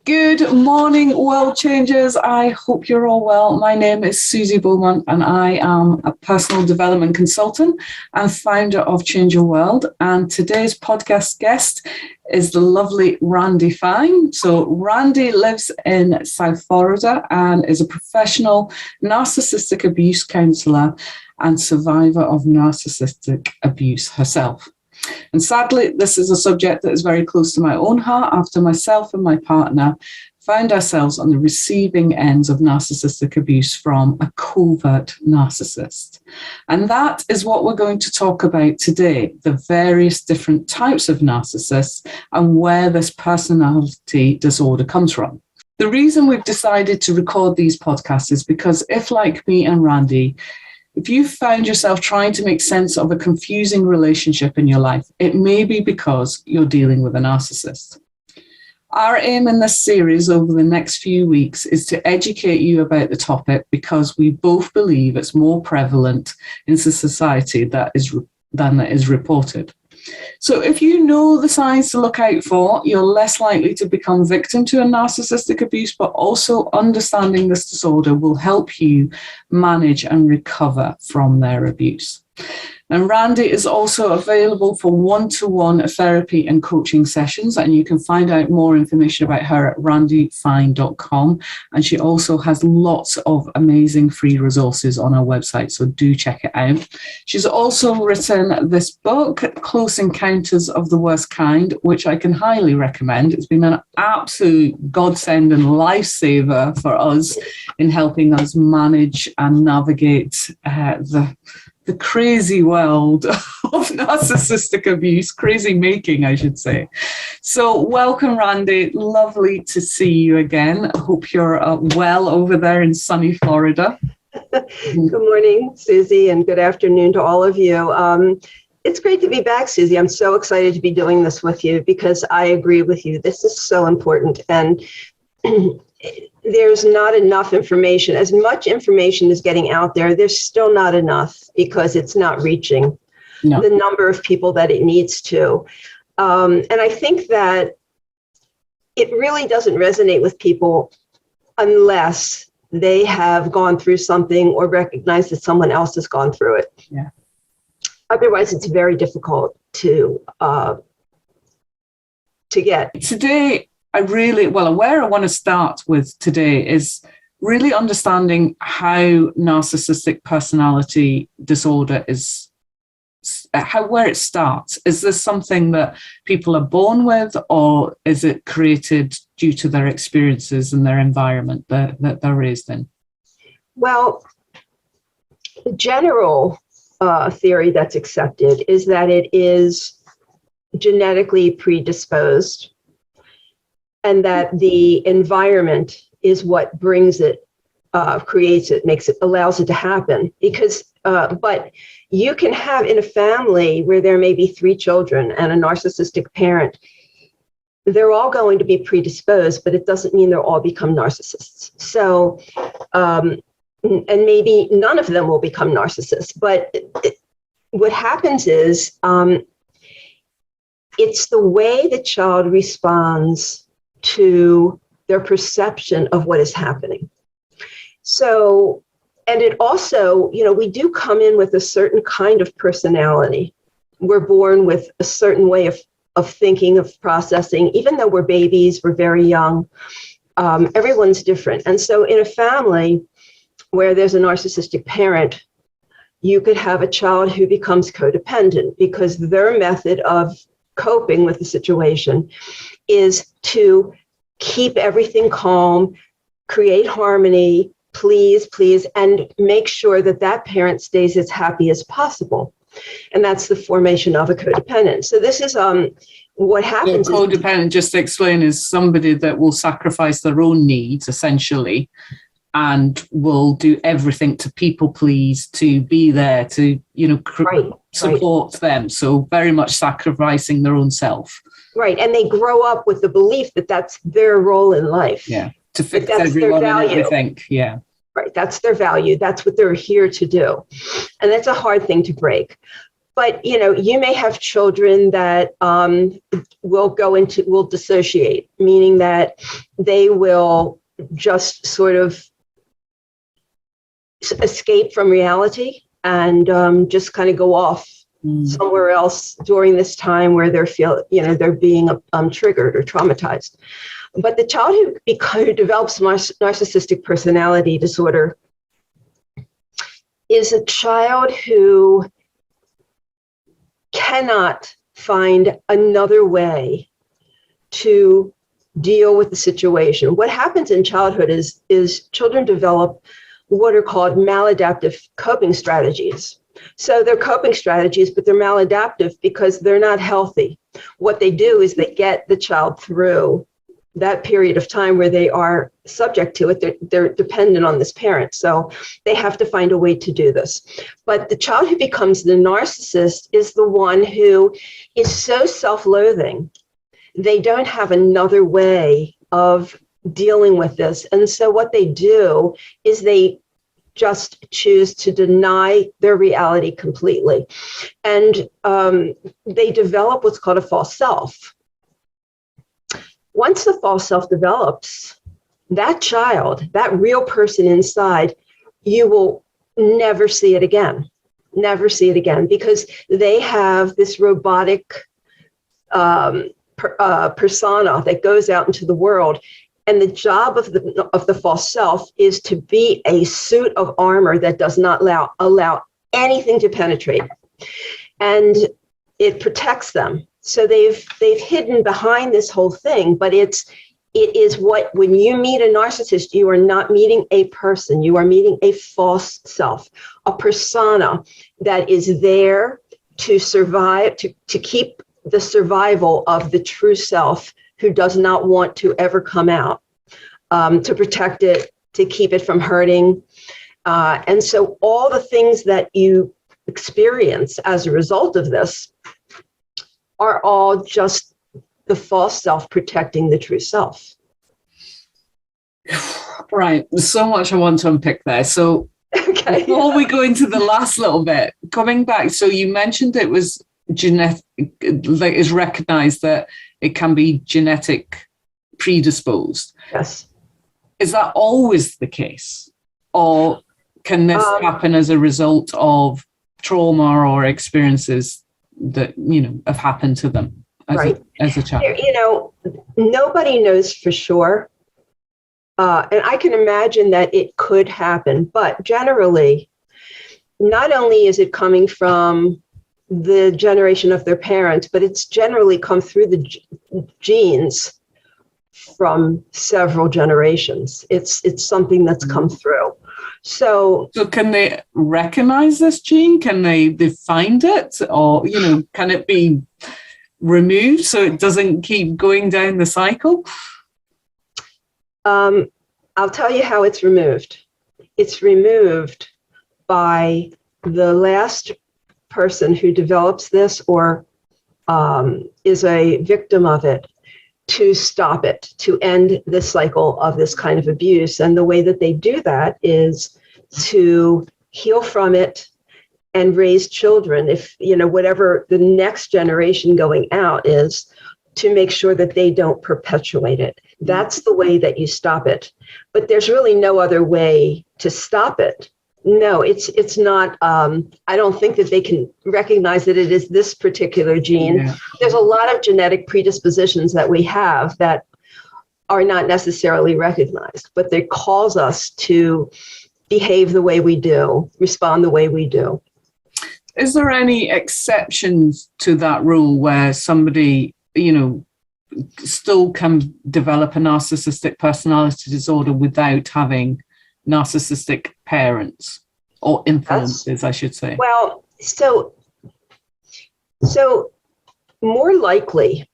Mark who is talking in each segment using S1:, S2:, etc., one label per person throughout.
S1: Good morning, world changers. I hope you're all well. My name is Suzy Beaumont and I am a personal development consultant and founder of Change Your World. And today's podcast guest is the lovely Randi Fine. So Randi lives in South Florida and is a professional narcissistic abuse counsellor and survivor of narcissistic abuse herself. And sadly, this is a subject that is very close to my own heart after myself and my partner found ourselves on the receiving ends of narcissistic abuse from a covert narcissist. And that is what we're going to talk about today, the various different types of narcissists and where this personality disorder comes from. The reason we've decided to record these podcasts is because if, like me and Randi, if you found yourself trying to make sense of a confusing relationship in your life, it may be because you're dealing with a narcissist. Our aim in this series over the next few weeks is to educate you about the topic because we both believe it's more prevalent in society than that is reported. So if you know the signs to look out for, you're less likely to become victim to a narcissistic abuse, but also understanding this disorder will help you manage and recover from their abuse. And Randi is also available for one-to-one therapy and coaching sessions, and you can find out more information about her at randifine.com. And she also has lots of amazing free resources on our website, so do check it out. She's also written this book, Close Encounters of the Worst Kind, which I can highly recommend. It's been an absolute godsend and lifesaver for us in helping us manage and navigate the crazy world of narcissistic abuse, crazy making, I should say. So welcome, Randi. Lovely to see you again. I hope you're well over there in sunny Florida.
S2: Good morning, Suzy, and good afternoon to all of you. It's great to be back, Suzy. I'm so excited to be doing this with you because I agree with you. This is so important. And there's not enough information. As much information is getting out there, there's still not enough because it's not reaching the number of people that it needs to. And I think that it really doesn't resonate with people unless they have gone through something or recognize that someone else has gone through it.
S1: Yeah.
S2: Otherwise, it's very difficult to get.
S1: Today, where I want to start with today is really understanding how narcissistic personality disorder is, where it starts. Is this something that people are born with, or is it created due to their experiences and their environment that they're raised in?
S2: Well, the general theory that's accepted is that it is genetically predisposed, and that the environment is what brings it, creates it, allows it to happen. Because, but you can have in a family where there may be 3 children and a narcissistic parent, they're all going to be predisposed, but it doesn't mean they'll all become narcissists. So, and maybe none of them will become narcissists, but what happens is it's the way the child responds to their perception of what is happening. So, and it also, we do come in with a certain kind of personality. We're born with a certain way of thinking, of processing. Even though we're babies, we're very young, everyone's different. And so in a family where there's a narcissistic parent, you could have a child who becomes codependent because their method of coping with the situation is to keep everything calm, create harmony, please, and make sure that that parent stays as happy as possible. And that's the formation of a codependent. So this is what happens.
S1: So codependent, just to explain, is somebody that will sacrifice their own needs, essentially, and will do everything to people please, to be there, to, support them. So very much sacrificing their own self.
S2: Right. And they grow up with the belief that that's their role in life.
S1: Yeah. To fix everyone and everything. Yeah.
S2: Right. That's their value. That's what they're here to do. And that's a hard thing to break. But, you may have children that will dissociate, meaning that they will just sort of escape from reality and just kind of go off somewhere else during this time where they're being triggered or traumatized. But the child who develops narcissistic personality disorder is a child who cannot find another way to deal with the situation. What happens in childhood is children develop what are called maladaptive coping strategies. So they're coping strategies, but they're maladaptive because they're not healthy. What they do is they get the child through that period of time where they are subject to it. They're dependent on this parent. So they have to find a way to do this. But the child who becomes the narcissist is the one who is so self-loathing. They don't have another way of dealing with this. And so what they do is they just choose to deny their reality completely. And they develop what's called a false self. Once the false self develops, that child, that real person inside, you will never see it again. Never see it again, because they have this robotic persona that goes out into the world. And the job of the false self is to be a suit of armor that does not allow anything to penetrate. And it protects them. So they've hidden behind this whole thing, but it is what, when you meet a narcissist, you are not meeting a person, you are meeting a false self, a persona that is there to survive, to keep the survival of the true self who does not want to ever come out, to protect it, to keep it from hurting. And so all the things that you experience as a result of this are all just the false self protecting the true self.
S1: Right. There's so much I want to unpick there. So
S2: okay.
S1: Before we go into the last little bit, coming back, so you mentioned it was genetic, like it's recognized that it can be genetic predisposed.
S2: Yes.
S1: Is that always the case? Or can this happen as a result of trauma or experiences that, have happened to them as a child?
S2: Nobody knows for sure. And I can imagine that it could happen, but generally, not only is it coming from the generation of their parents, but it's generally come through the genes from several generations. It's something that's come through. So
S1: can they recognize this gene? Can they find it? Or, can it be removed so it doesn't keep going down the cycle?
S2: I'll tell you how it's removed. It's removed by the last person who develops this or is a victim of it to stop it, to end the cycle of this kind of abuse. And the way that they do that is to heal from it and raise children, if, whatever the next generation going out is, to make sure that they don't perpetuate it. That's the way that you stop it. But there's really no other way to stop it. No, it's not. I don't think that they can recognize that it is this particular gene. Yeah. There's a lot of genetic predispositions that we have that are not necessarily recognized, but they cause us to behave the way we do, respond the way we do.
S1: Is there any exceptions to that rule where somebody, still can develop a narcissistic personality disorder without having narcissistic parents or influences, I should say?
S2: Well, so more likely,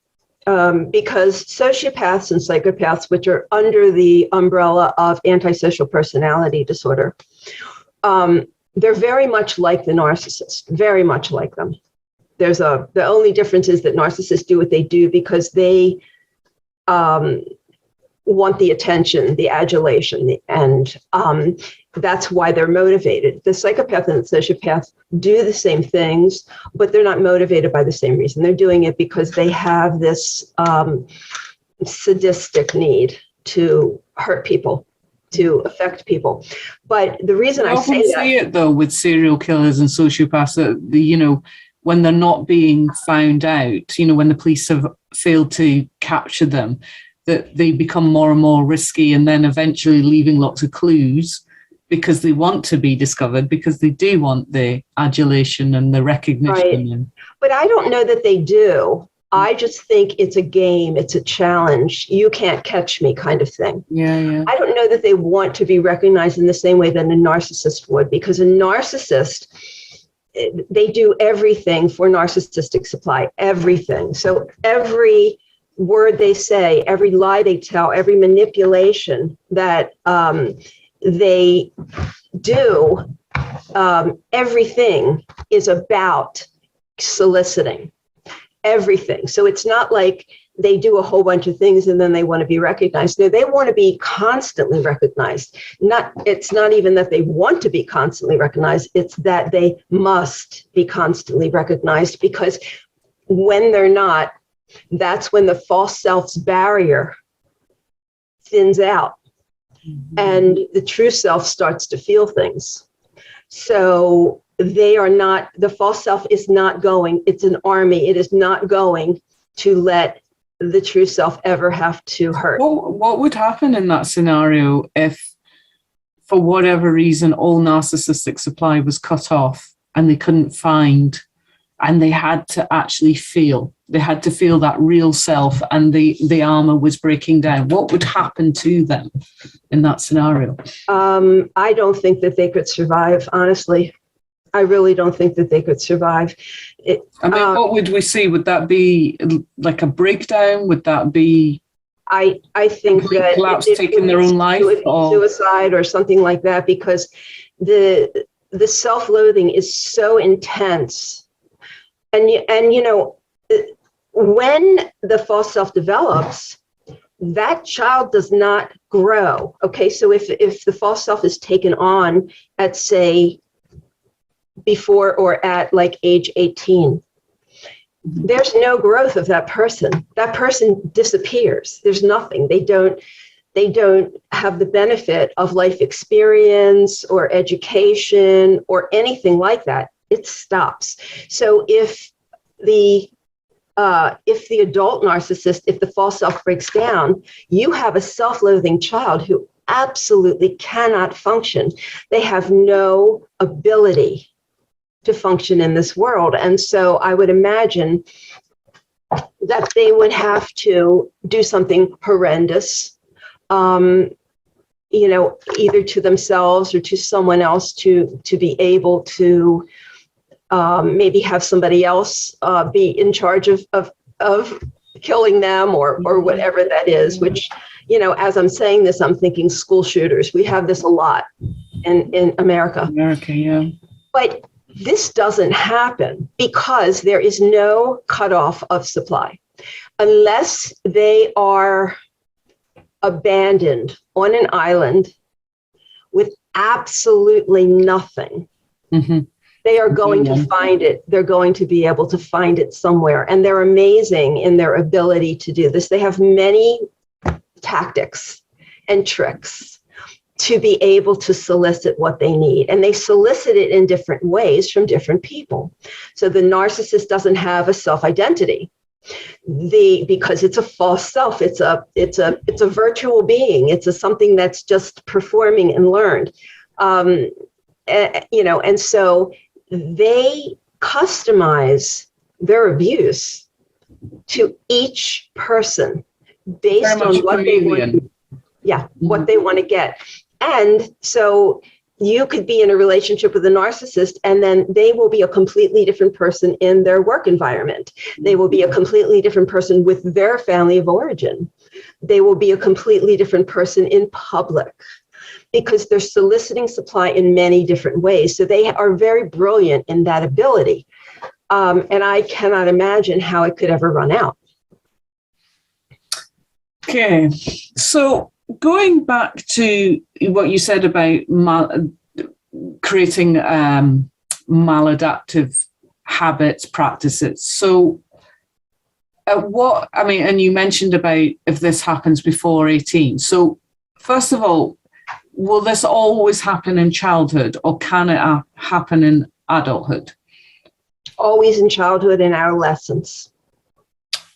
S2: because sociopaths and psychopaths, which are under the umbrella of antisocial personality disorder, they're very much like the narcissist, very much like them. The only difference is that narcissists do what they do because they want the attention, the adulation, and that's why they're motivated. The psychopath and the sociopath do the same things, but they're not motivated by the same reason. They're doing it because they have this sadistic need to hurt people, to affect people. But the reason I say that,
S1: see it though with serial killers and sociopaths, that when they're not being found out, when the police have failed to capture them, that they become more and more risky, and then eventually leaving lots of clues because they want to be discovered, because they do want the adulation and the recognition.
S2: Right. But I don't know that they do. I just think it's a game, it's a challenge. You can't catch me kind of thing.
S1: Yeah.
S2: I don't know that they want to be recognized in the same way that a narcissist would, because a narcissist, they do everything for narcissistic supply, everything. So every word they say, every lie they tell, every manipulation that they do, everything is about soliciting. Everything. So it's not like they do a whole bunch of things and then they want to be recognized. No, they want to be constantly recognized. It's not even that they want to be constantly recognized. It's that they must be constantly recognized, because when they're not, that's when the false self's barrier thins out and the true self starts to feel things. So they are not, the false self is not going, it's an army. It is not going to let the true self ever have to hurt.
S1: What would happen in that scenario if, for whatever reason, all narcissistic supply was cut off and they couldn't find, and they had to actually feel, they had to feel that real self, and the armor was breaking down? What would happen to them in that scenario?
S2: I don't think that they could survive, honestly. I really don't think that they could survive.
S1: What would we see? Would that be like a breakdown? Would that be?
S2: I think that
S1: collapse, taking their own life, or
S2: suicide, or something like that, because the self-loathing is so intense, and when the false self develops, that child does not grow. Okay, so if the false self is taken on at, say, before or at like age 18, there's no growth of that person. That person disappears. There's nothing. They don't have the benefit of life experience or education or anything like that. It stops. So if the adult narcissist, if the false self breaks down, you have a self-loathing child who absolutely cannot function. They have no ability to function in this world. And so I would imagine that they would have to do something horrendous, either to themselves or to someone else to be able to maybe have somebody else be in charge of killing them or whatever that is, which, as I'm saying this, I'm thinking school shooters. We have this a lot in America.
S1: Yeah.
S2: But this doesn't happen because there is no cutoff of supply. Unless they are abandoned on an island with absolutely nothing, they are going to find it. They're going to be able to find it somewhere. And they're amazing in their ability to do this. They have many tactics and tricks to be able to solicit what they need. And they solicit it in different ways from different people. So the narcissist doesn't have a self-identity because it's a false self. It's a virtual being. It's something that's just performing and learned. And so they customize their abuse to each person based on what they want. What they want to get. And so you could be in a relationship with a narcissist, and then they will be a completely different person in their work environment. They will be a completely different person with their family of origin. They will be a completely different person in public, because they're soliciting supply in many different ways. So they are very brilliant in that ability. And I cannot imagine how it could ever run out.
S1: Okay, so going back to what you said about creating maladaptive habits, practices. So and you mentioned about if this happens before 18. So first of all, will this always happen in childhood, or can it happen in adulthood?
S2: Always in childhood and adolescence.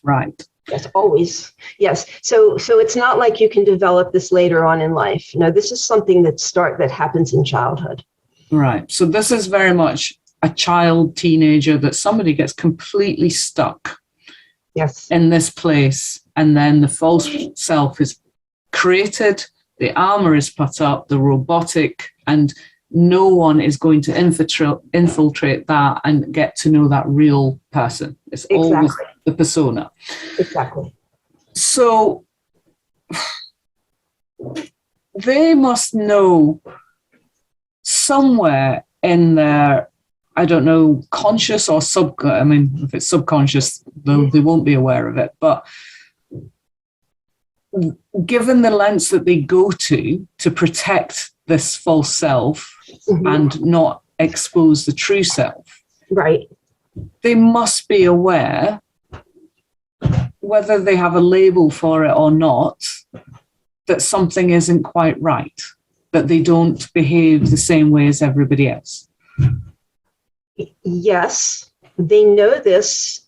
S1: Right.
S2: Yes, always. Yes. So it's not like you can develop this later on in life. No, this is something that happens in childhood.
S1: Right. So this is very much a child, teenager, that somebody gets completely stuck.
S2: Yes.
S1: In this place, and then the false self is created, the armor is put up, the robotic, and no one is going to infiltrate that and get to know that real person. It's always the persona.
S2: Exactly.
S1: So they must know somewhere in their, I don't know, conscious or if it's subconscious, they won't be aware of it. But given the lengths that they go to protect this false self, and not expose the true self,
S2: right?
S1: They must be aware, whether they have a label for it or not, that something isn't quite right, that they don't behave the same way as everybody else.
S2: Yes, they know this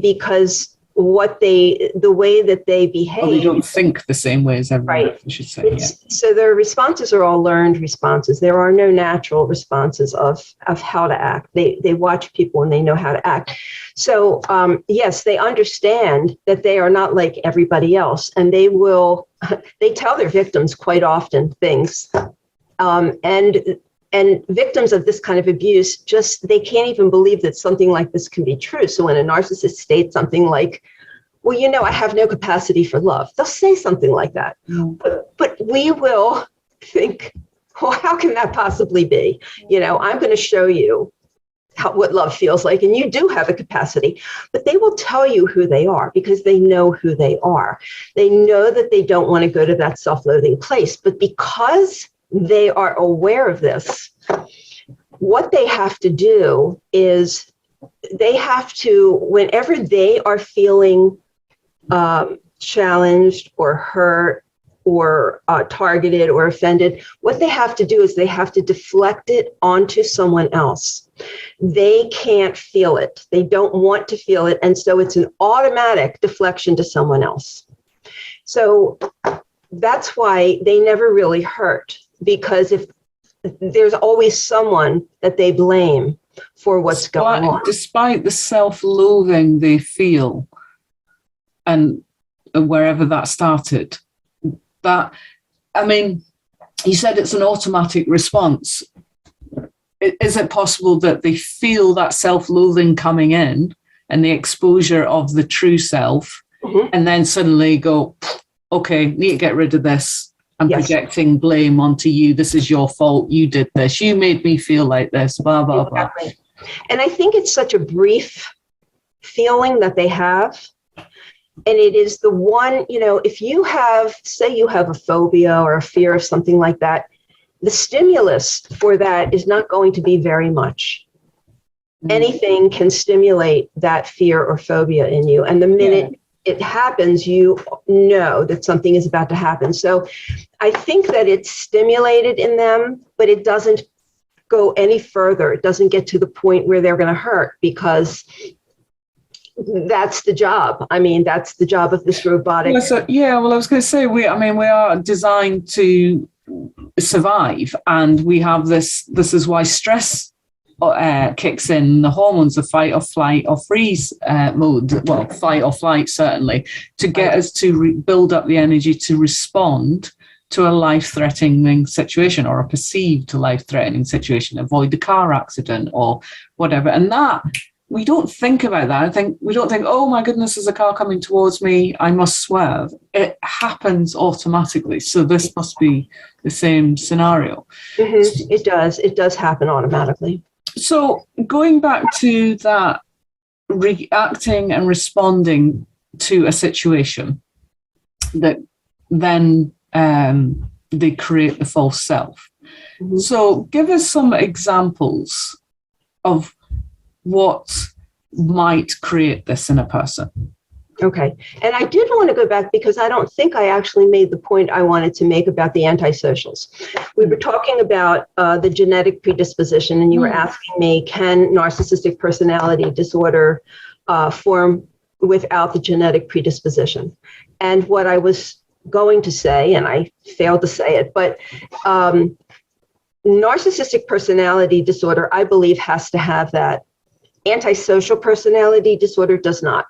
S2: because the way that they behave.
S1: Well, they don't think the same way as everyone else, I should say.
S2: So their responses are all learned responses. There are no natural responses of how to act. They watch people and they know how to act. So yes, they understand that they are not like everybody else, and they tell their victims quite often things. And victims of this kind of abuse, they can't even believe that something like this can be true. So when a narcissist states something like, well, I have no capacity for love, they'll say something like that. But we will think, well, how can that possibly be? I'm going to show you what love feels like, and you do have a capacity. But they will tell you who they are because they know who they are. They know that they don't want to go to that self-loathing place, but because they are aware of this, what they have to do is they have to, whenever they are feeling challenged or hurt or targeted or offended, what they have to do is they have to deflect it onto someone else. They can't feel it. They don't want to feel it. And so it's an automatic deflection to someone else. So that's why they never really hurt. Because if there's always someone that they blame for what's going on.
S1: Despite the self-loathing they feel, and wherever that started, you said it's an automatic response. Is it possible that they feel that self-loathing coming in and the exposure of the true self, and then suddenly go, okay, need to get rid of this. I'm projecting blame onto you. This is your fault. You did this. You made me feel like this, blah, blah, blah.
S2: And I think it's such a brief feeling that they have. And it is the one, if you have a phobia or a fear of something like that, the stimulus for that is not going to be very much. Anything can stimulate that fear or phobia in you. And the minute it happens, you know that something is about to happen. So I think that it's stimulated in them, but it doesn't go any further. It doesn't get to the point where they're going to hurt, because that's the job. That's the job of this robotic.
S1: I was going to say, we are designed to survive, and we have this is why stress kicks in, the hormones of fight or flight or freeze mode, well, fight or flight certainly, to get us to build up the energy to respond to a life-threatening situation or a perceived life-threatening situation, avoid the car accident or whatever. And that, we don't think about that. We don't think, oh my goodness, there's a car coming towards me, I must swerve. It happens automatically. So this must be the same scenario.
S2: It does happen automatically.
S1: So going back to that, reacting and responding to a situation, that then they create the false self. Mm-hmm. So give us some examples of what might create this in a person.
S2: Okay. And I did want to go back because I don't think I actually made the point I wanted to make about the antisocials. We were talking about the genetic predisposition, and you were asking me, can narcissistic personality disorder form without the genetic predisposition? And what I was going to say, and I failed to say it, but narcissistic personality disorder, I believe, has to have that. Antisocial personality disorder does not.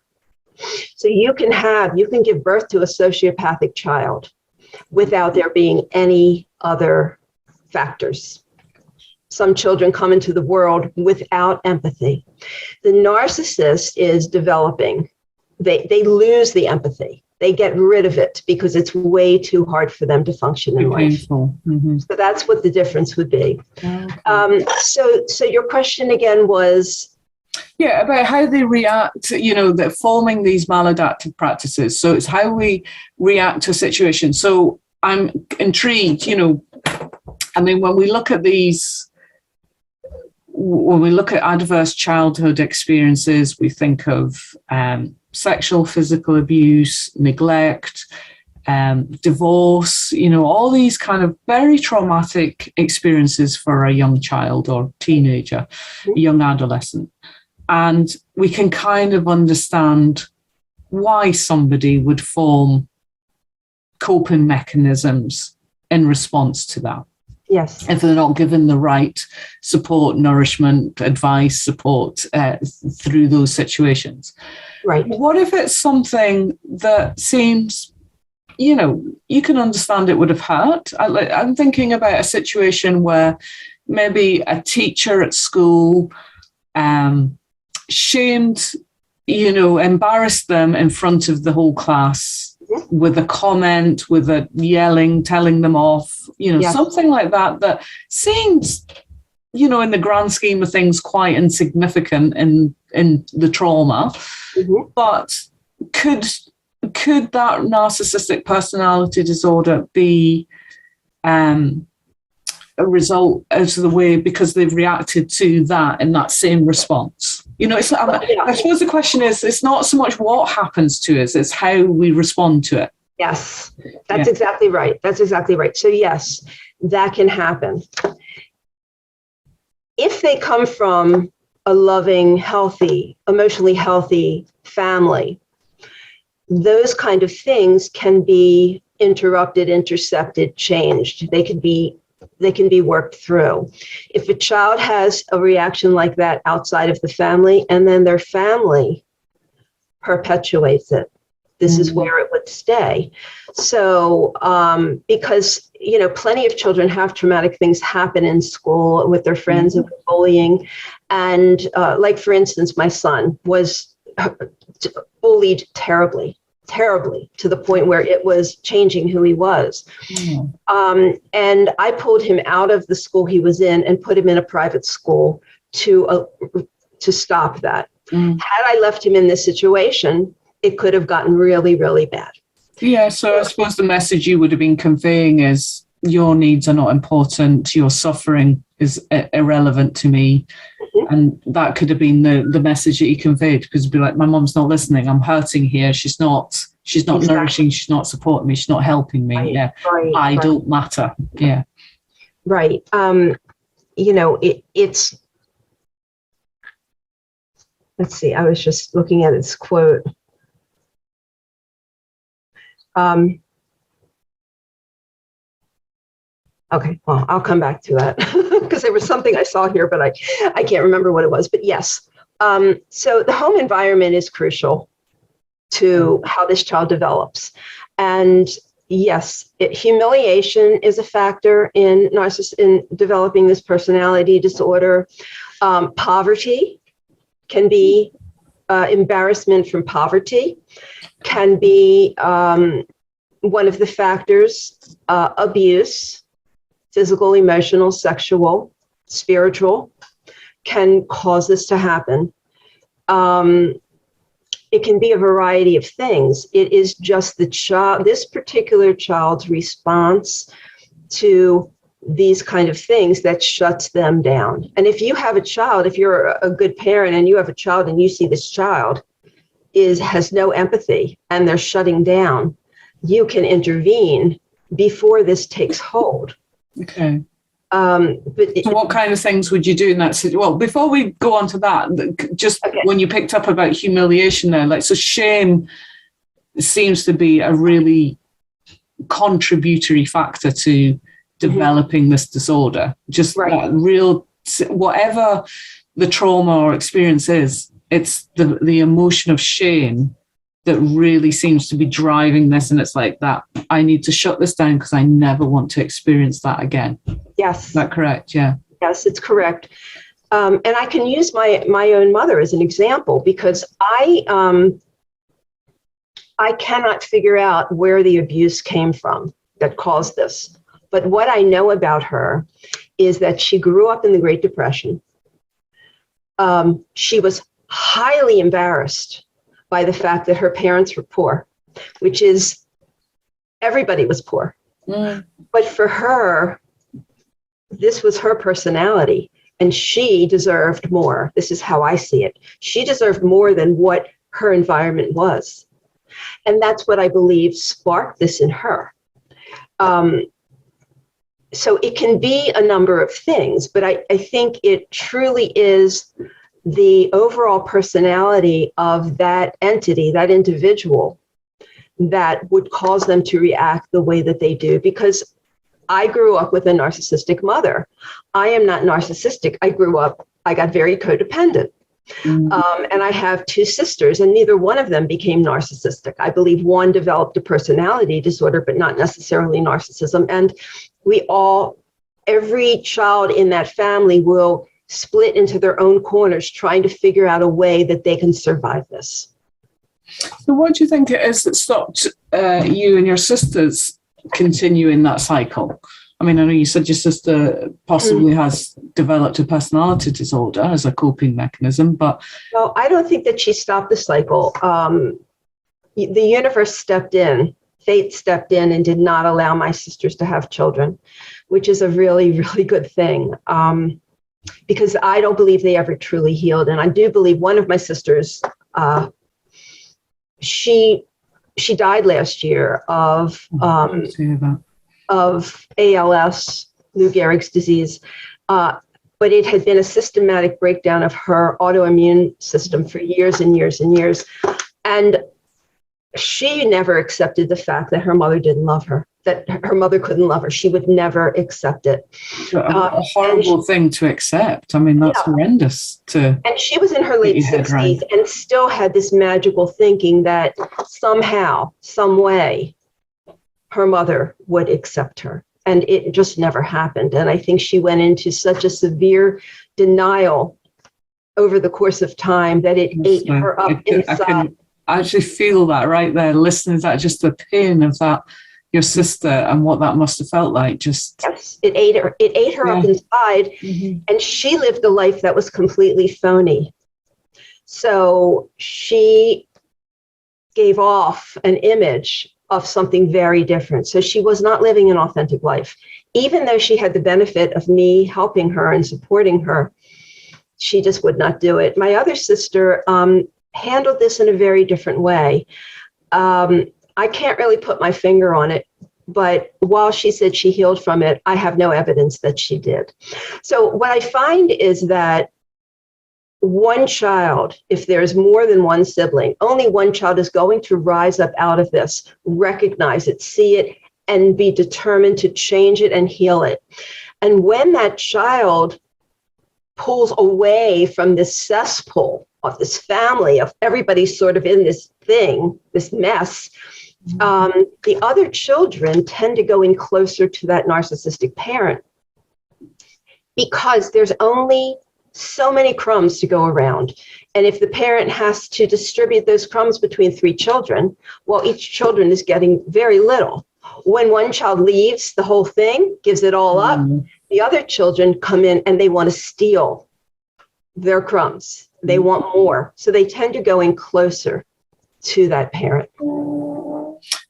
S2: So you can give birth to a sociopathic child without there being any other factors. Some children come into the world without empathy. The narcissist is developing. They lose the empathy. They get rid of it because it's way too hard for them to function in life.
S1: Mm-hmm.
S2: So that's what the difference would be.
S1: Okay.
S2: So your question again was?
S1: Yeah, about how they react, they're forming these maladaptive practices. So it's how we react to a situation. So I'm intrigued, when we look at these, when we look at adverse childhood experiences, we think of sexual, physical abuse, neglect, divorce, all these kind of very traumatic experiences for a young child or teenager, a young adolescent. And we can kind of understand why somebody would form coping mechanisms in response to that.
S2: Yes.
S1: If they're not given the right support, nourishment, advice, support through those situations.
S2: Right.
S1: What if it's something that seems, you can understand it would have hurt? I'm thinking about a situation where maybe a teacher at school shamed, embarrassed them in front of the whole class with a comment, with a yelling, telling them off, something like that seems, in the grand scheme of things, quite insignificant in the trauma. Mm-hmm. But could that narcissistic personality disorder be a result out of the way because they've reacted to that in that same response? I suppose the question is, it's not so much what happens to us, it's how we respond to it.
S2: Yes, that's exactly right. That's exactly right. So yes, that can happen. If they come from a loving, healthy, emotionally healthy family, those kind of things can be interrupted, intercepted, changed. They can be worked through. If a child has a reaction like that outside of the family, and then their family perpetuates it, this is where it would stay. So, because, plenty of children have traumatic things happen in school with their friends and with bullying. And like, for instance, my son was bullied terribly to the point where it was changing who he was. And I pulled him out of the school he was in and put him in a private school to stop that. Had I left him in this situation, it could have gotten really, really bad.
S1: Yeah, so I suppose the message you would have been conveying is, your needs are not important, your suffering is irrelevant to me. And that could have been the message that he conveyed, because it'd be like, my mom's not listening, I'm hurting here, she's not exactly. Nourishing, she's not supporting me, she's not helping me. I don't matter. Yeah.
S2: Right. It's, let's see, I was just looking at this quote. Okay, well, I'll come back to that because there was something I saw here, but I can't remember what it was. But yes, so the home environment is crucial to how this child develops. And yes, humiliation is a factor in developing this personality disorder. Poverty can be embarrassment from poverty, can be one of the factors. Abuse, physical, emotional, sexual, spiritual, can cause this to happen. It can be a variety of things. It is just this particular child's response to these kind of things that shuts them down. And if you have a child, if you're a good parent and you have a child and you see this child has no empathy and they're shutting down, you can intervene before this takes hold.
S1: Okay. So what kind of things would you do in that situation? Well, before we go on to that, just when you picked up about humiliation there, so shame seems to be a really contributory factor to developing this disorder. Just that real, whatever the trauma or experience is, it's the emotion of shame that really seems to be driving this. And it's like that, I need to shut this down because I never want to experience that again. Yes. Is that correct? Yeah.
S2: Yes, it's correct. And I can use my own mother as an example, because I cannot figure out where the abuse came from that caused this. But what I know about her is that she grew up in the Great Depression. She was highly embarrassed by the fact that her parents were poor, which is, everybody was poor. But for her, this was her personality, and she deserved more. This is how I see it. She deserved more than what her environment was. And that's what I believe sparked this in her. So it can be a number of things, but I think it truly is the overall personality of that entity, that individual, that would cause them to react the way that they do. Because I grew up with a narcissistic mother. I am not narcissistic. I got very codependent. And I have two sisters, and neither one of them became narcissistic. I believe one developed a personality disorder, but not necessarily narcissism. And every child in that family will split into their own corners, trying to figure out a way that they can survive this.
S1: So what do you think it is that stopped you and your sisters continuing that cycle? I mean, I know you said your sister possibly has developed a personality disorder as a coping mechanism, but...
S2: Well, I don't think that she stopped the cycle. The universe stepped in, fate stepped in and did not allow my sisters to have children, which is a really, really good thing. Because I don't believe they ever truly healed. And I do believe one of my sisters, she died last year of ALS, Lou Gehrig's disease. But it had been a systematic breakdown of her autoimmune system for years and years and years. And she never accepted the fact that her mother didn't love her, that her mother couldn't love her. She would never accept it.
S1: A horrible thing to accept. I mean, that's horrendous. And
S2: she was in her late 60s and still had this magical thinking that somehow, some way, her mother would accept her. And it just never happened. And I think she went into such a severe denial over the course of time that it ate her up inside.
S1: I actually feel that right there, listening to that, just the pain of that, your sister, and what that must have felt like. Just
S2: yes, it ate her up inside, and she lived a life that was completely phony. So she gave off an image of something very different. So she was not living an authentic life, even though she had the benefit of me helping her and supporting her. She just would not do it. My other sister handled this in a very different way. I can't really put my finger on it, but while she said she healed from it, I have no evidence that she did. So what I find is that one child, if there's more than one sibling, only one child is going to rise up out of this, recognize it, see it, and be determined to change it and heal it. And when that child pulls away from this cesspool of this family, of everybody sort of in this thing, this mess, the other children tend to go in closer to that narcissistic parent because there's only so many crumbs to go around. And if the parent has to distribute those crumbs between 3 children, well, each children is getting very little. When one child leaves the whole thing, gives it all up, the other children come in and they want to steal their crumbs. They want more. So they tend to go in closer to that parent.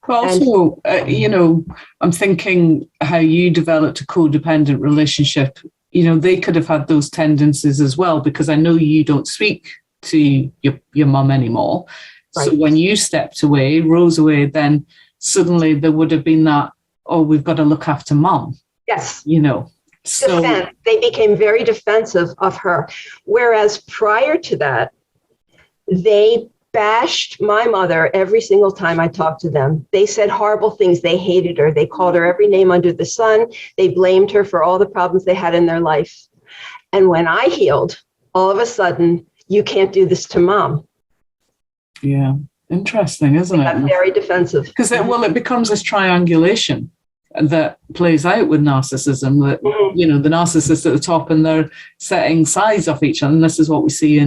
S1: But also, I'm thinking how you developed a codependent relationship. They could have had those tendencies as well, because I know you don't speak to your mum anymore. Right. So when you stepped away, rose away, then suddenly there would have been that, oh, we've got to look after mum.
S2: Yes.
S1: So
S2: they became very defensive of her. Whereas prior to that, they bashed my mother every single time I talked to them. They said horrible things. They hated her. They called her every name under the sun. They blamed her for all the problems they had in their life. And when I healed, all of a sudden, you can't do this to mom.
S1: Yeah. Interesting, isn't it?
S2: Very defensive.
S1: Because it becomes this triangulation that plays out with narcissism, that, the narcissist at the top, and they're setting sides off each other. And this is what we see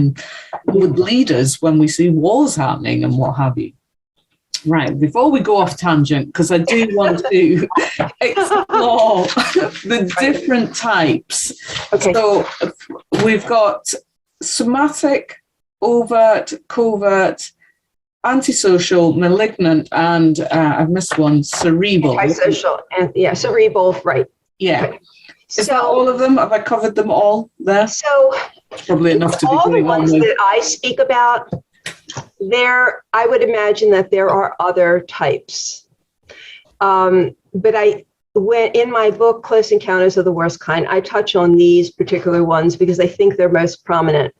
S1: with leaders when we see wars happening and what have you. Right, before we go off tangent, because I do want to explore the different types. Okay. So we've got somatic, overt, covert, antisocial, malignant, and I've missed one, cerebral.
S2: Antisocial, and cerebral, right.
S1: Yeah. Right. Is that all of them? Have I covered them all there?
S2: So
S1: probably enough to be
S2: all
S1: going
S2: the ones
S1: on with.
S2: That I speak about, I would imagine that there are other types. But when in my book, Close Encounters of the Worst Kind, I touch on these particular ones because I think they're most prominent.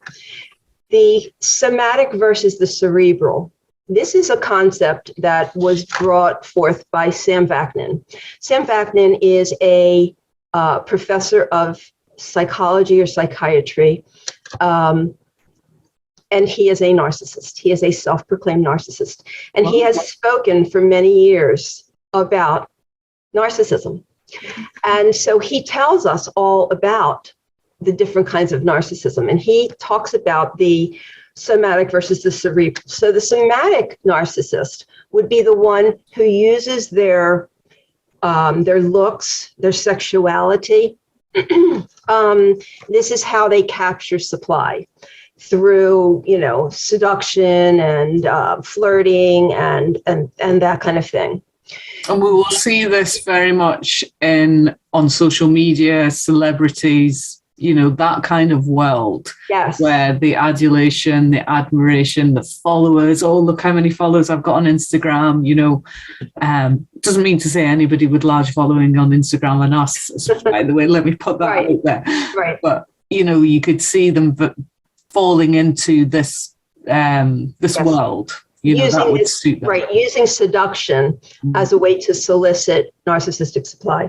S2: The somatic versus the cerebral. This is a concept that was brought forth by Sam Vaknin. Sam Vaknin is a professor of psychology or psychiatry, and he is a narcissist. He is a self-proclaimed narcissist. And he has spoken for many years about narcissism. And so he tells us all about the different kinds of narcissism. And he talks about the somatic versus the cerebral. So the somatic narcissist would be the one who uses their looks, their sexuality. This is how they capture supply, through seduction and flirting and that kind of thing.
S1: And we will see this very much on social media, celebrities, that kind of world.
S2: Yes.
S1: Where the adulation, the admiration, the followers, oh, look how many followers I've got on Instagram, doesn't mean to say anybody with large following on Instagram are narcissists, by the way, let me put that out there.
S2: Right.
S1: But, you could see them falling into this world. That would suit them.
S2: Right, using seduction as a way to solicit narcissistic supply.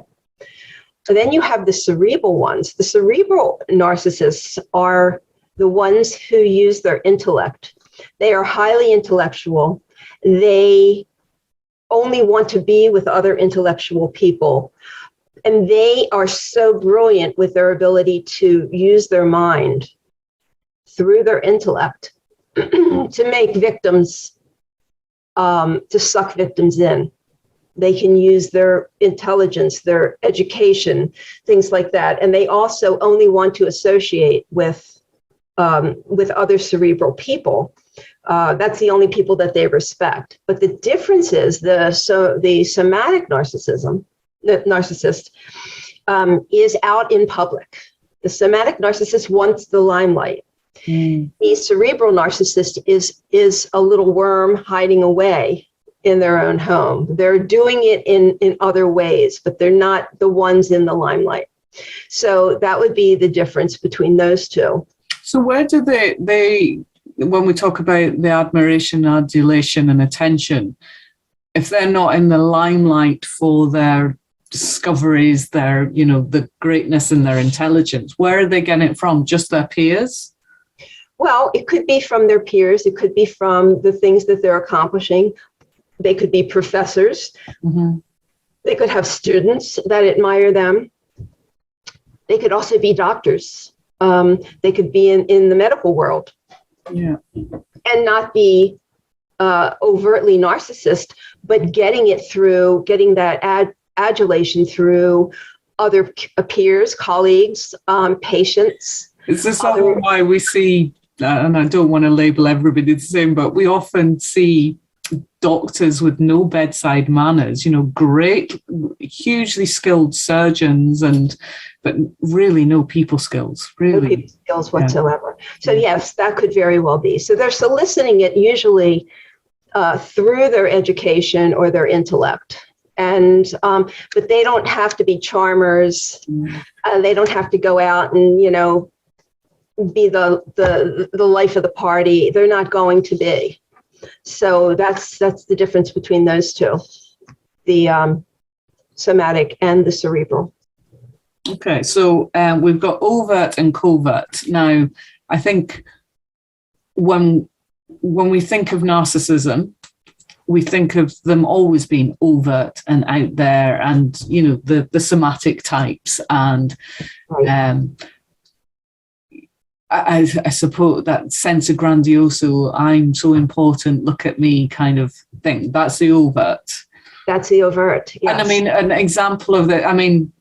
S2: And then you have the cerebral ones. The cerebral narcissists are the ones who use their intellect. They are highly intellectual. They only want to be with other intellectual people. And they are so brilliant with their ability to use their mind through their intellect to make victims, to suck victims in. They can use their intelligence, their education, things like that. And they also only want to associate with other cerebral people. That's the only people that they respect. But the difference is the somatic narcissist is out in public. The somatic narcissist wants the limelight. The cerebral narcissist is a little worm hiding away in their own home. They're doing it in other ways, but they're not the ones in the limelight. So that would be the difference between those two.
S1: So where do they when we talk about the admiration, adulation, and attention, if they're not in the limelight for their discoveries, their, the greatness in their intelligence, where are they getting it from? Just their peers?
S2: Well, it could be from their peers. It could be from the things that they're accomplishing. They could be professors. Mm-hmm. They could have students that admire them. They could also be doctors. They could be in the medical world.
S1: Yeah.
S2: And not be overtly narcissist, but getting that adulation through other peers, colleagues, patients.
S1: Is this why we see, and I don't want to label everybody the same, but we often see doctors with no bedside manners, great, hugely skilled surgeons, but really no people skills, really.
S2: No people skills whatsoever. Yeah. So yes, that could very well be. So they're soliciting it usually through their education or their intellect. And but they don't have to be charmers. They don't have to go out and be the life of the party. They're not going to be. So that's the difference between those two, the somatic and the cerebral.
S1: Okay, so we've got overt and covert. Now, I think when we think of narcissism, we think of them always being overt and out there, and the somatic types, and I suppose that sense of grandioso, I'm so important, look at me kind of thing. That's the overt.
S2: That's the overt. Yes.
S1: And I mean, an example of that. I mean,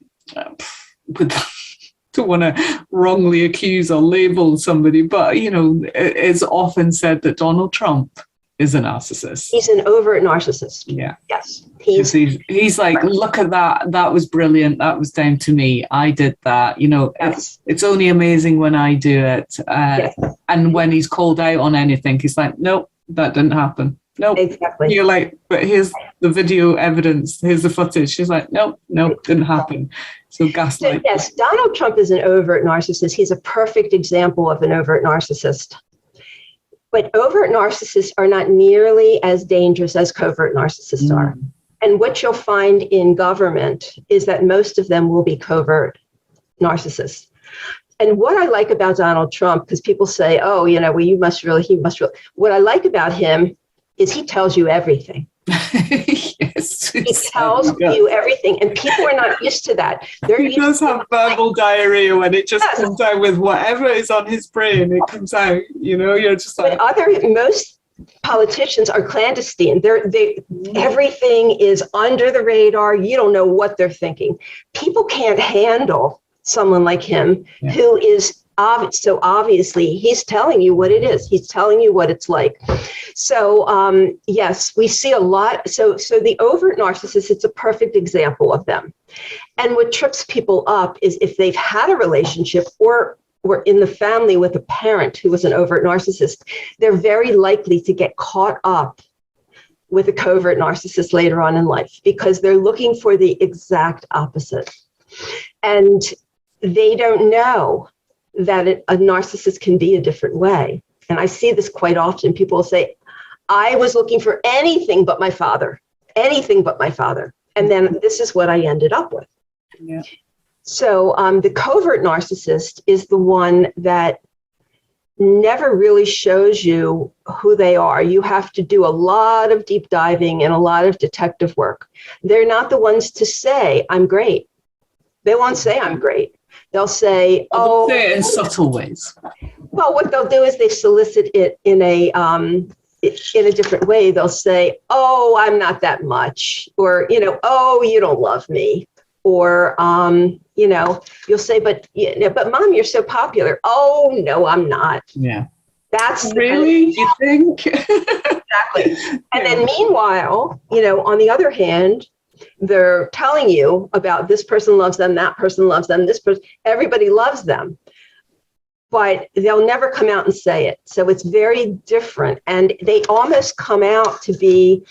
S1: don't want to wrongly accuse or label somebody, but it's often said that Donald Trump is a narcissist.
S2: He's an overt narcissist.
S1: Yeah.
S2: Yes.
S1: He's like, look at that. That was brilliant. That was down to me. I did that.
S2: Yes.
S1: It's only amazing when I do it.
S2: Yes.
S1: And when he's called out on anything, he's like, nope, that didn't happen. Nope.
S2: Exactly.
S1: You're like, but here's the video evidence. Here's the footage. She's like, nope, didn't happen. So gaslight.
S2: So yes, Donald Trump is an overt narcissist. He's a perfect example of an overt narcissist. But overt narcissists are not nearly as dangerous as covert narcissists are. And what you'll find in government is that most of them will be covert narcissists. And what I like about Donald Trump, because people say, oh, he must really. What I like about him is he tells you everything.
S1: Yes.
S2: He tells you everything. And people are not used to that.
S1: He does have verbal diarrhea when it just comes out with whatever is on his brain. It comes out, you're just like.
S2: But most politicians are clandestine. Everything is under the radar. You don't know what they're thinking. People can't handle someone like him who is so obviously he's telling you what it is. He's telling you what it's like. So yes, we see a lot. So the overt narcissist, it's a perfect example of them. And what trips people up is if they've had a relationship or were in the family with a parent who was an overt narcissist, they're very likely to get caught up with a covert narcissist later on in life because they're looking for the exact opposite. And they don't know that a narcissist can be a different way. And I see this quite often. People will say, I was looking for anything but my father. And then this is what I ended up with.
S1: Yeah.
S2: So the covert narcissist is the one that never really shows you who they are. You have to do a lot of deep diving and a lot of detective work. They're not the ones to say, I'm great. They won't say I'm great. They'll say,
S1: they'll say it in subtle ways.
S2: Well, what they'll do is they solicit it in a different way. They'll say, oh, I'm not that much. Or, oh, you don't love me. Or, you'll say, but Mom, you're so popular. Oh, no, I'm not.
S1: Yeah.
S2: That's
S1: really, you think?
S2: Exactly. And then meanwhile, on the other hand, they're telling you about this person loves them, that person loves them, this person, everybody loves them, but they'll never come out and say it. So it's very different. And they almost come out to be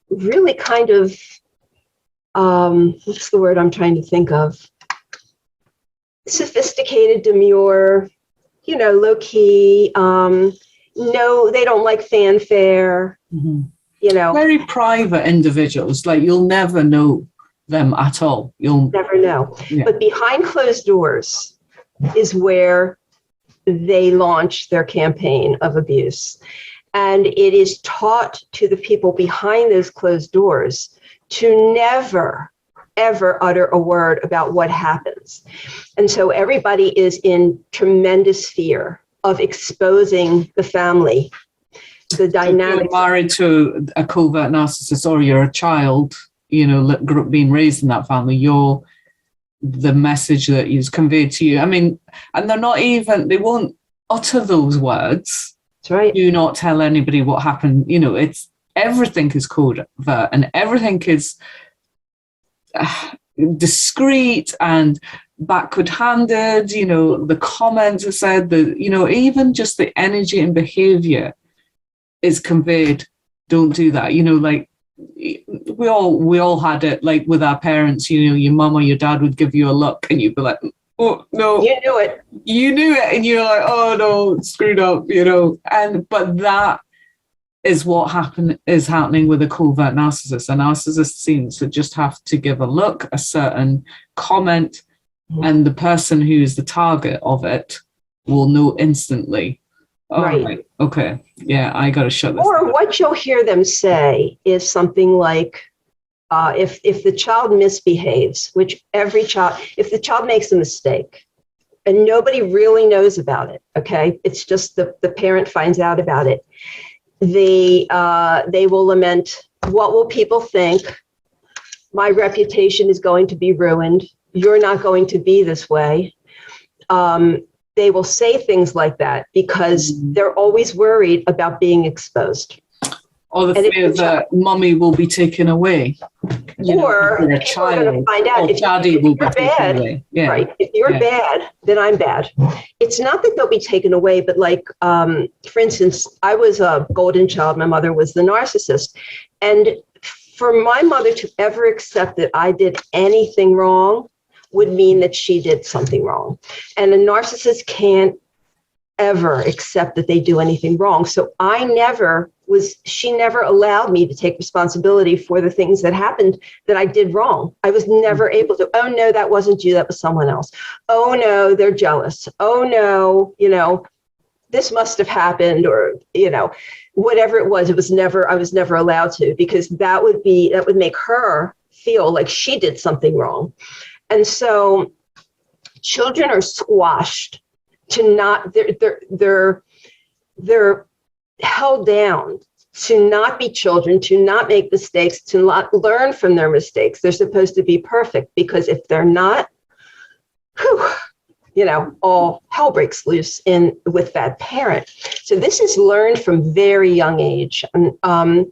S2: really kind of, what's the word I'm trying to think of? Sophisticated, demure, low key. No, they don't like fanfare.
S1: Mm-hmm. Very private individuals, like you'll never know them at all. You'll
S2: never know. Yeah. But behind closed doors is where they launch their campaign of abuse. And it is taught to the people behind those closed doors to never, ever utter a word about what happens. And so everybody is in tremendous fear of exposing the family. The dynamics.
S1: If you're married to a covert narcissist or you're a child, being raised in that family, the message that is conveyed to you. I mean, and they won't utter those words,
S2: That's right.
S1: Do not tell anybody what happened. You know, it's everything is covert and everything is discreet and backward-handed. You know, the comments are said that, you know, even just the energy and behavior is conveyed. Don't do that. You know, like we all had it, like with our parents, you know, your mum or your dad would give you a look and you'd be like, oh no,
S2: You knew it.
S1: and you're like, oh no, screwed up, you know. But that is what is happening with a covert narcissist. A narcissist seems to just have to give a look, a certain comment, and the person who is the target of it will know instantly. Oh, right. Okay. Yeah, I got to shut this
S2: Or
S1: down.
S2: what you'll hear them say is something like, if the child misbehaves, which if the child makes a mistake and nobody really knows about it, okay, it's just the parent finds out about it, they will lament, what will people think? My reputation is going to be ruined. You're not going to be this way. They will say things like that because they're always worried about being exposed.
S1: Or the fear that mummy will be taken away.
S2: Or
S1: a
S2: people are going to find out if
S1: daddy will be
S2: you're
S1: taken
S2: bad.
S1: away. Yeah.
S2: Right. If you're bad, then I'm bad. It's not that they'll be taken away, but like, for instance, I was a golden child. My mother was the narcissist. And for my mother to ever accept that I did anything wrong would mean that she did something wrong. And a narcissist can't ever accept that they do anything wrong. So she never allowed me to take responsibility for the things that happened that I did wrong. I was never able to, oh no, that wasn't you, that was someone else. Oh no, they're jealous. Oh no, you know, this must have happened, or, you know, whatever it was, I was never allowed to, because that would make her feel like she did something wrong. And so children are squashed to not, they're held down to not be children, to not make mistakes, to not learn from their mistakes. They're supposed to be perfect, because if they're not, you know, all hell breaks loose with that parent. So this is learned from very young age. From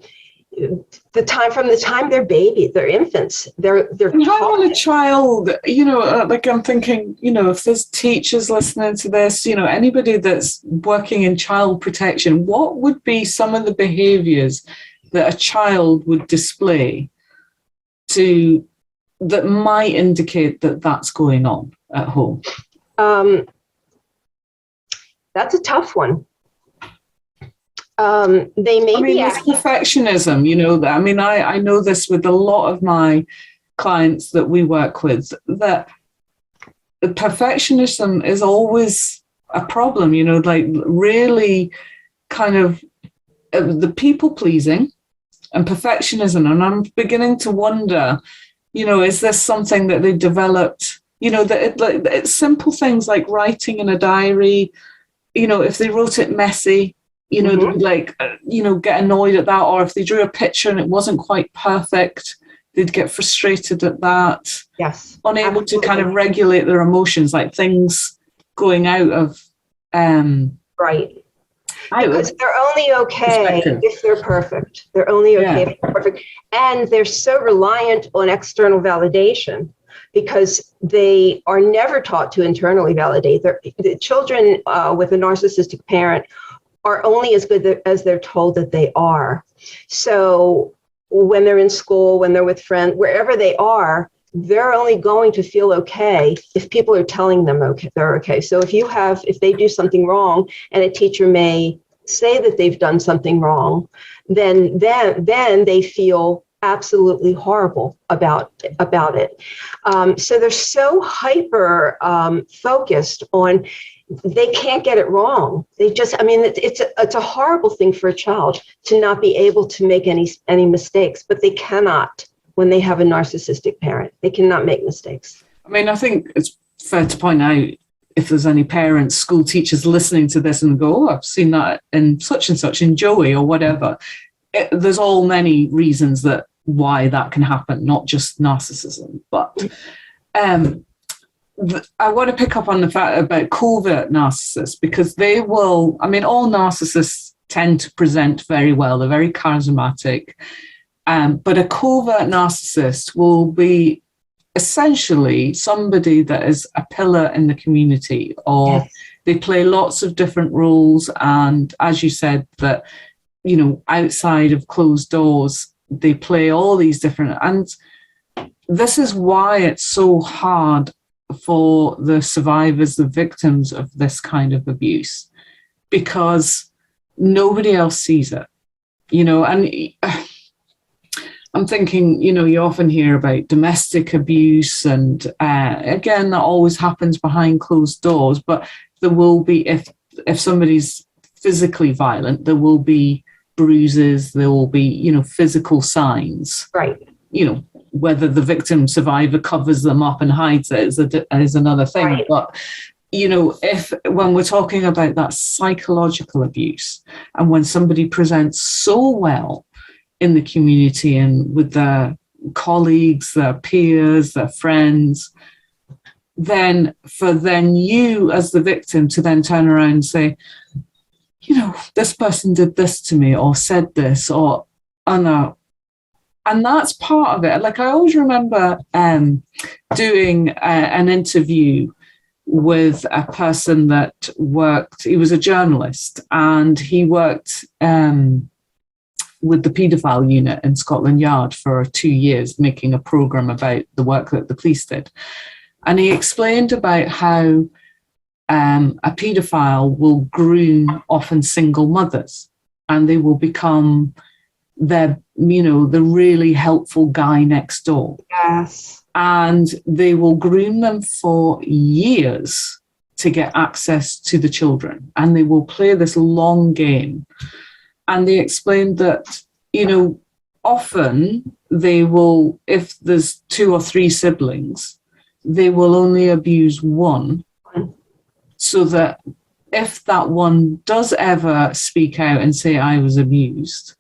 S2: the time they're baby, they're infants, they're
S1: having a child, you know, like I'm thinking, you know, if there's teachers listening to this, you know, anybody that's working in child protection, what would be some of the behaviors that a child would display that might indicate that that's going on at home?
S2: That's a tough one. They may be.
S1: It's perfectionism, you know. I mean, I know this with a lot of my clients that we work with, that perfectionism is always a problem, you know, like really kind of the people pleasing and perfectionism. And I'm beginning to wonder, you know, is this something that they developed, you know, that it's simple things like writing in a diary, you know, if they wrote it messy, you know, they'd like, you know, get annoyed at that. Or if they drew a picture and it wasn't quite perfect, they'd get frustrated at that.
S2: Yes.
S1: Unable to kind of regulate their emotions, like things going out of...
S2: right. Because they're only okay if they're perfect. They're only okay if they're perfect. And they're so reliant on external validation, because they are never taught to internally validate. The children with a narcissistic parent are only as good as they're told that they are. So when they're in school, when they're with friends, wherever they are, they're only going to feel okay if people are telling them they're okay. So if they do something wrong and a teacher may say that they've done something wrong, then they feel absolutely horrible about it. So they're so hyper focused on, they can't get it wrong. It's a horrible thing for a child to not be able to make any mistakes, but they cannot when they have a narcissistic parent. They cannot make mistakes.
S1: I mean, I think it's fair to point out, if there's any parents, school teachers listening to this and go, oh, I've seen that in such and such, in Joey or whatever. There's all many reasons why that can happen, not just narcissism. But I want to pick up on the fact about covert narcissists, because they will, I mean, all narcissists tend to present very well. They're very charismatic. But a covert narcissist will be essentially somebody that is a pillar in the community, or
S2: Yes.
S1: they play lots of different roles. And as you said, that, you know, outside of closed doors, they play all these different, and this is why it's so hard for the survivors, the victims of this kind of abuse, because nobody else sees it, you know. And I'm thinking, you know, you often hear about domestic abuse, and again, that always happens behind closed doors, but there will be, if somebody's physically violent, there will be bruises, there will be, you know, physical signs.
S2: Right.
S1: You know, whether the victim survivor covers them up and hides it is another thing.
S2: Right.
S1: But, you know, when we're talking about that psychological abuse, and when somebody presents so well in the community and with their colleagues, their peers, their friends, then you as the victim to then turn around and say, you know, this person did this to me, or said this, or, oh no. And that's part of it. Like, I always remember doing an interview with a person that worked, he was a journalist, and he worked with the paedophile unit in Scotland Yard for 2 years, making a programme about the work that the police did. And he explained about how a paedophile will groom often single mothers, and they will become the really helpful guy next door.
S2: Yes.
S1: And they will groom them for years to get access to the children, and they will play this long game. And they explained that, you know, often they will, if there's 2 or 3 siblings, they will only abuse one, so that if that one does ever speak out and say, I was abused,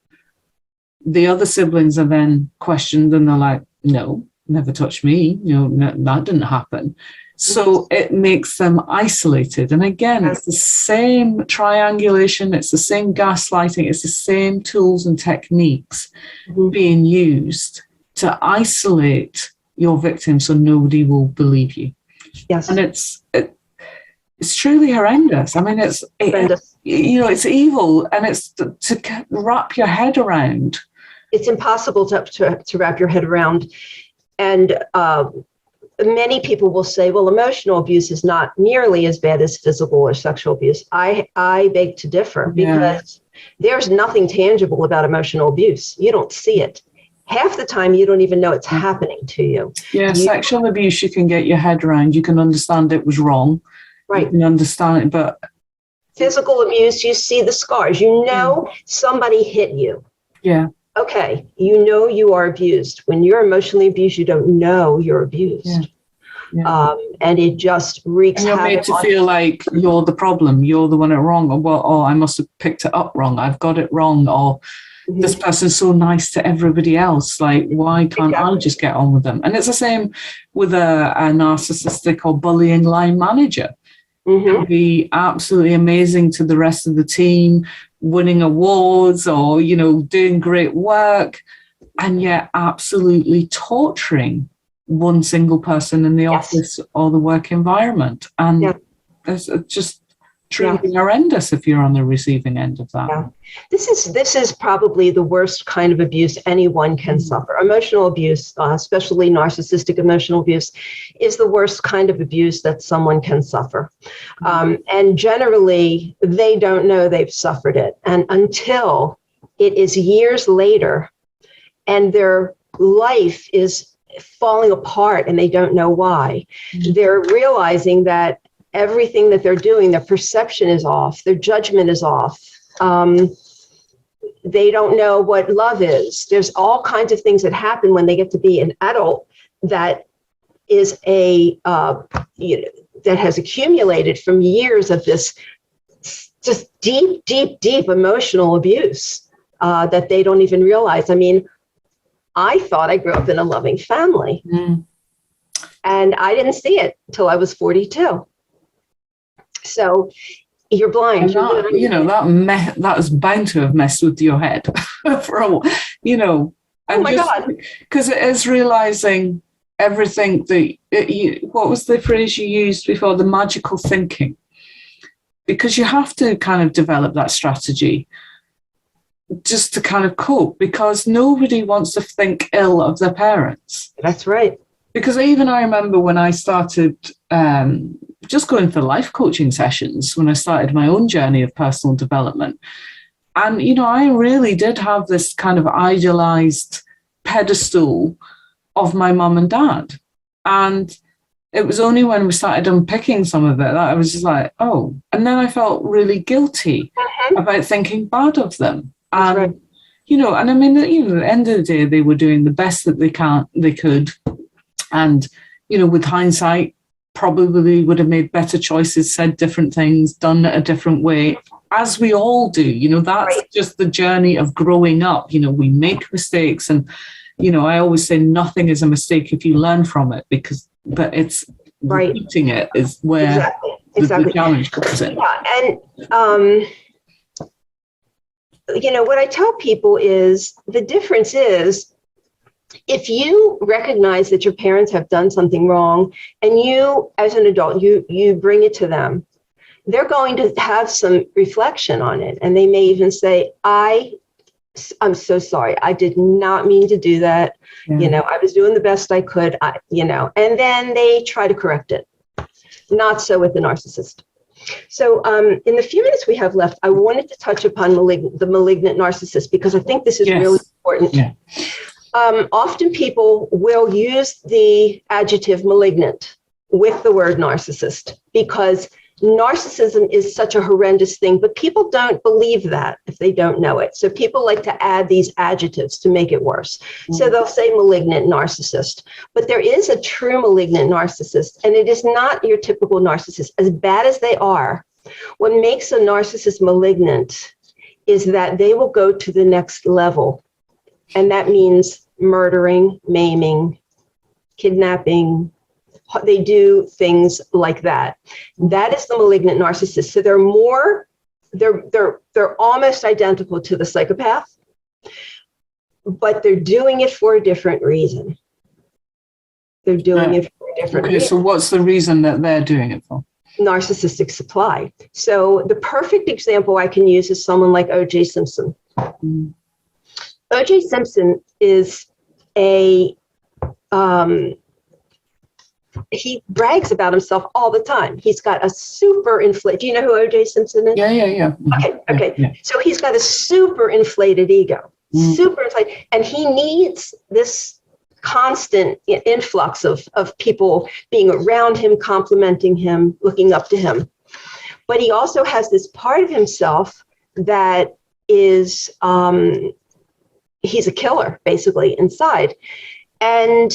S1: the other siblings are then questioned, and they're like, no, never touched me, you know, that didn't happen. So it makes them isolated. And again, it's the same triangulation, it's the same gaslighting, it's the same tools and techniques being used to isolate your victim so nobody will believe you.
S2: Yes.
S1: And it's truly horrendous. I mean, it's evil, and it's to wrap your head around.
S2: It's impossible to wrap your head around. And many people will say, well, emotional abuse is not nearly as bad as physical or sexual abuse. I beg to differ, because there's nothing tangible about emotional abuse. You don't see it. Half the time, you don't even know it's happening to you.
S1: Yeah, sexual abuse, you can get your head around. You can understand it was wrong.
S2: Right.
S1: You can understand it, but
S2: physical abuse, you see the scars. You know somebody hit you.
S1: Yeah.
S2: Okay, you know you are abused. When you're emotionally abused, you don't know you're abused.
S1: Yeah.
S2: And it just wreaks havoc.
S1: And you're made to feel like you're the problem, you're the one at wrong, or, well, oh, I must have picked it up wrong, I've got it wrong, or this person's so nice to everybody else, like, why can't I just get on with them? And it's the same with a narcissistic or bullying line manager. Can be absolutely amazing to the rest of the team, winning awards, or, you know, doing great work, and yet absolutely torturing one single person in the office or the work environment. And it's just truly horrendous if you're on the receiving end of that.
S2: Yeah. This is probably the worst kind of abuse anyone can suffer. Emotional abuse, especially narcissistic emotional abuse, is the worst kind of abuse that someone can suffer. And generally, they don't know they've suffered it. And until it is years later and their life is falling apart and they don't know why, they're realizing that everything that they're doing, their perception is off, their judgment is off. They don't know what love is. There's all kinds of things that happen when they get to be an adult that is that has accumulated from years of this just deep, deep, deep emotional abuse that they don't even realize. I mean, I thought I grew up in a loving family. And I didn't see it until I was 42. So you're blind.
S1: That is bound to have messed with your head for a while,
S2: Oh my God.
S1: Because it is realizing everything what was the phrase you used before? The magical thinking. Because you have to kind of develop that strategy just to kind of cope, because nobody wants to think ill of their parents.
S2: That's right.
S1: Because even I remember when I started just going for life coaching sessions, when I started my own journey of personal development. And, I really did have this kind of idealized pedestal of my mum and dad. And it was only when we started unpicking some of it that I was just like, oh. And then I felt really guilty about thinking bad of them.
S2: That's right.
S1: And I mean, at the end of the day, they were doing the best that they could. And, with hindsight, probably would have made better choices, said different things, done it a different way, as we all do. That's right. Just the journey of growing up. We make mistakes. And, I always say nothing is a mistake if you learn from it, but it's
S2: right.
S1: Repeating it is where
S2: exactly.
S1: The challenge comes in.
S2: Yeah. And, what I tell people is the difference is, if you recognize that your parents have done something wrong and you, as an adult, you bring it to them, they're going to have some reflection on it. And they may even say, I'm so sorry. I did not mean to do that. Yeah. I was doing the best I could, and then they try to correct it. Not so with the narcissist. So in the few minutes we have left, I wanted to touch upon the malignant narcissist, because I think this is really important. Yeah. Often people will use the adjective malignant with the word narcissist, because narcissism is such a horrendous thing, but people don't believe that if they don't know it. So people like to add these adjectives to make it worse. Mm-hmm. So they'll say malignant narcissist, but there is a true malignant narcissist, and it is not your typical narcissist. As bad as they are, what makes a narcissist malignant is that they will go to the next level. And that means murdering, maiming, kidnapping. They do things like that. That is the malignant narcissist. So they're almost identical to the psychopath, but they're doing it for a different reason. They're doing it for a different reason.
S1: So what's the reason that they're doing it for?
S2: Narcissistic supply. So the perfect example I can use is someone like O.J. Simpson. Mm. O.J. Simpson is he brags about himself all the time. He's got a super inflated. Do you know who O.J. Simpson is?
S1: Yeah.
S2: Okay.
S1: Yeah.
S2: So he's got a super inflated ego, super inflated, and he needs this constant influx of people being around him, complimenting him, looking up to him. But he also has this part of himself that is, he's a killer, basically, inside. And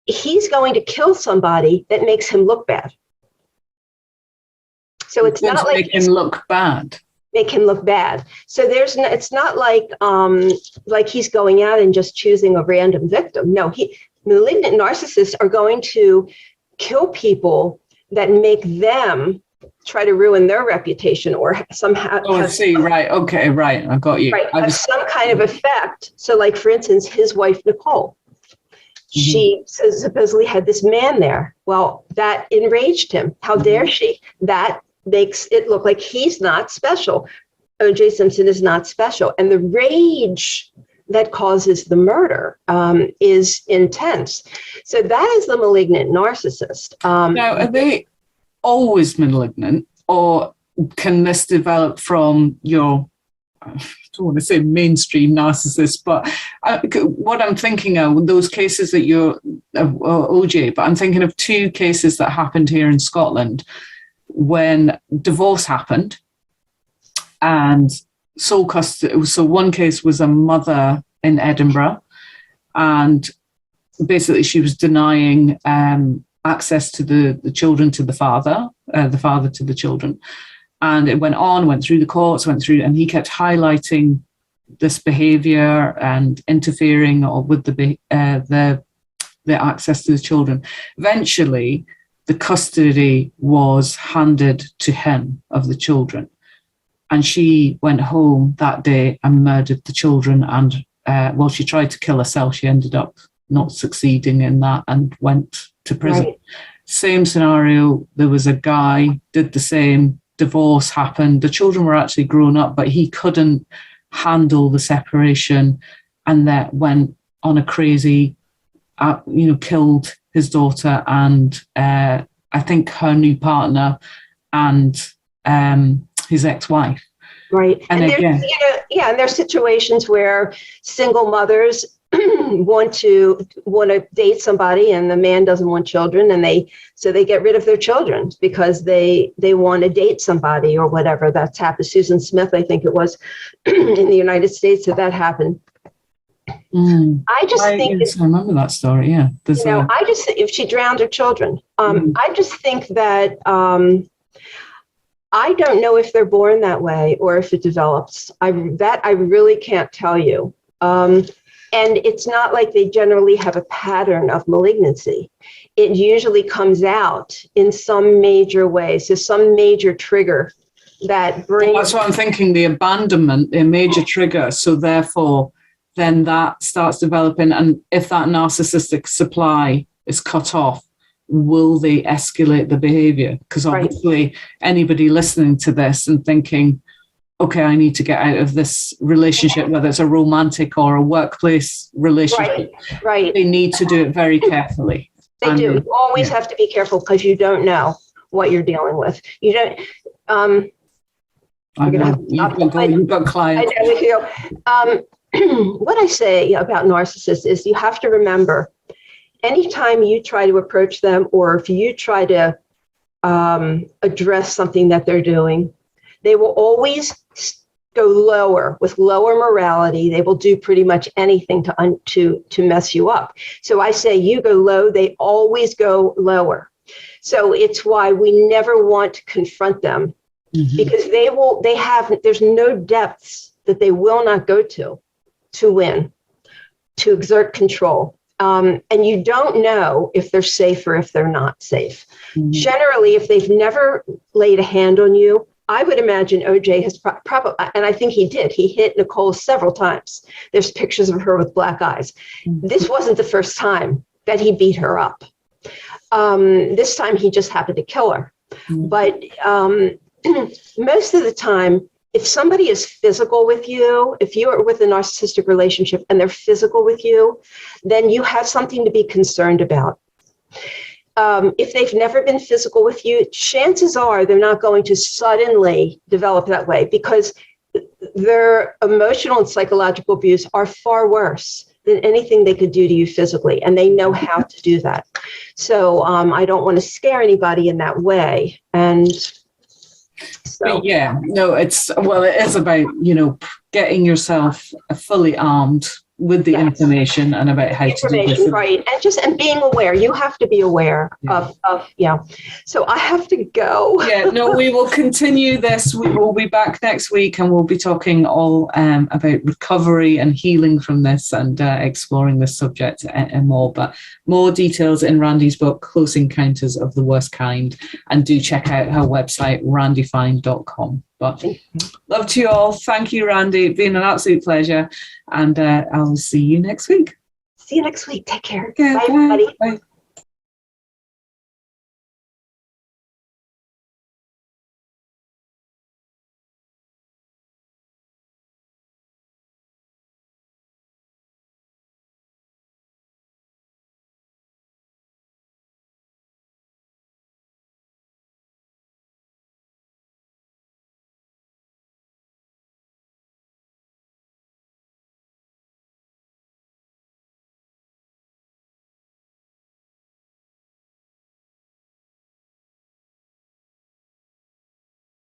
S2: he's going to kill somebody that makes him look bad. So it's not like
S1: make him look bad.
S2: Make him look bad. So it's not like he's going out and just choosing a random victim. No, malignant narcissists are going to kill people that make them try to ruin their reputation or somehow.
S1: Oh, I see. Right. Okay. Right. I got you.
S2: Right. Have some kind of effect. So, like, for instance, his wife, Nicole. She supposedly had this man there. Well, that enraged him. How dare she? That makes it look like he's not special. O.J. Simpson is not special. And the rage that causes the murder is intense. So that is the malignant narcissist.
S1: Now, are they always malignant, or can this develop from your, I don't want to say mainstream narcissist, but what I'm thinking of, those cases that you're, OJ, but I'm thinking of two cases that happened here in Scotland when divorce happened and sole custody. So one case was a mother in Edinburgh, and basically she was denying access to the children to the father to the children. And it went through the courts, and he kept highlighting this behaviour and interfering with the the access to the children. Eventually, the custody was handed to him of the children. And she went home that day and murdered the children. And, she tried to kill herself. She ended up not succeeding in that and went to prison.
S2: Right.
S1: Same scenario. There was a guy, did the same. Divorce happened. The children were actually grown up, but he couldn't handle the separation, and that went on a crazy, killed his daughter and I think her new partner and his ex-wife.
S2: Right. And
S1: again,
S2: and there's situations where single mothers want to date somebody and the man doesn't want children, and they get rid of their children because they want to date somebody or whatever. That's happened. Susan Smith, I think it was, in the United States that happened.
S1: I remember that story. Yeah,
S2: if she drowned her children, I just think that I don't know if they're born that way or if it develops. I really can't tell you. And it's not like they generally have a pattern of malignancy. It usually comes out in some major way, so some major trigger that brings.
S1: That's what I'm thinking. The abandonment, a major trigger. So therefore, then that starts developing. And if that narcissistic supply is cut off, will they escalate the behavior? Because obviously anybody listening to this and thinking, okay, I need to get out of this relationship, whether it's a romantic or a workplace relationship,
S2: right.
S1: They need to do it very carefully.
S2: They do. You always have to be careful because you don't know what you're dealing with. You don't.
S1: You've got clients.
S2: What I say about narcissists is you have to remember, anytime you try to approach them or if you try to address something that they're doing, they will always go lower with lower morality. They will do pretty much anything to mess you up. So I say you go low, they always go lower. So it's why we never want to confront them, because there's no depths that they will not go to win, to exert control. And you don't know if they're safe or if they're not safe. Generally, if they've never laid a hand on you, I would imagine OJ has probably, and I think he did, he hit Nicole several times. There's pictures of her with black eyes. This wasn't the first time that he beat her up. This time he just happened to kill her. But most of the time, if somebody is physical with you, if you are with a narcissistic relationship and they're physical with you, then you have something to be concerned about. If they've never been physical with you, chances are they're not going to suddenly develop that way, because their emotional and psychological abuse are far worse than anything they could do to you physically, and they know how to do that. So I don't want to scare anybody in that way. And so,
S1: it is about, getting yourself fully armed with the information and about how to do this.
S2: Right. And being aware. You have to be aware of. So I have to go.
S1: We will continue this. We will be back next week and we'll be talking all about recovery and healing from this and exploring this subject and more. But more details in Randi's book, Close Encounters of the Worst Kind. And do check out her website, randifine.com. But love to you all. Thank you, Randi. It's been an absolute pleasure. And I'll see you next week.
S2: See you next week. Take care.
S1: Okay,
S2: bye, everybody.
S1: Bye.